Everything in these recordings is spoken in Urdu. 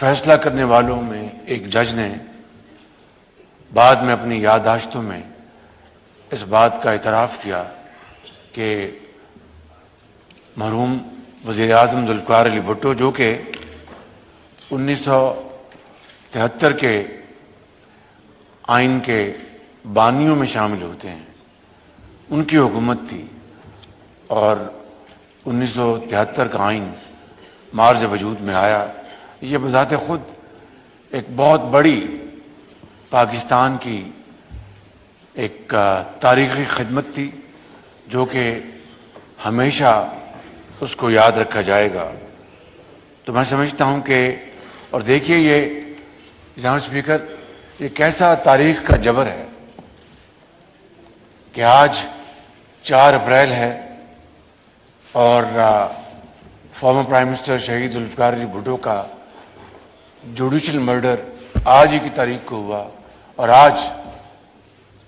فیصلہ کرنے والوں میں ایک جج نے بعد میں اپنی یادداشتوں میں اس بات کا اعتراف کیا کہ مرحوم وزیر اعظم ذوالفقار علی بھٹو، جو کہ 1973 کے آئین کے بانیوں میں شامل ہوتے ہیں، ان کی حکومت تھی اور 1973 کا آئین معرض وجود میں آیا۔ یہ بذات خود ایک بہت بڑی پاکستان کی ایک تاریخی خدمت تھی، جو کہ ہمیشہ اس کو یاد رکھا جائے گا۔ تو میں سمجھتا ہوں کہ، اور دیکھیے یہ جناب اسپیکر، یہ کیسا تاریخ کا جبر ہے کہ آج 4 اپریل ہے اور فارمر پرائم منسٹر شہید ذوالفقار علی بھٹو کا جوڈیشل مرڈر آج ہی کی تاریخ کو ہوا، اور آج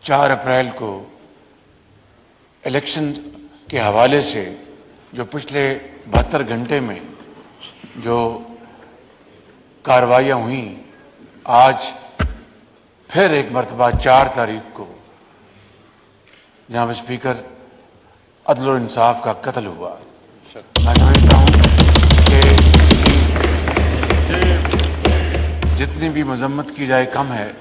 4 اپریل کو الیکشن کے حوالے سے جو پچھلے 72 گھنٹے میں جو کارروائیاں ہوئیں، آج پھر ایک مرتبہ 4 تاریخ کو جناب اسپیکر عدل و انصاف کا قتل ہوا۔ میں سمجھتا ہوں کہ اس کی جتنی بھی مذمت کی جائے کم ہے۔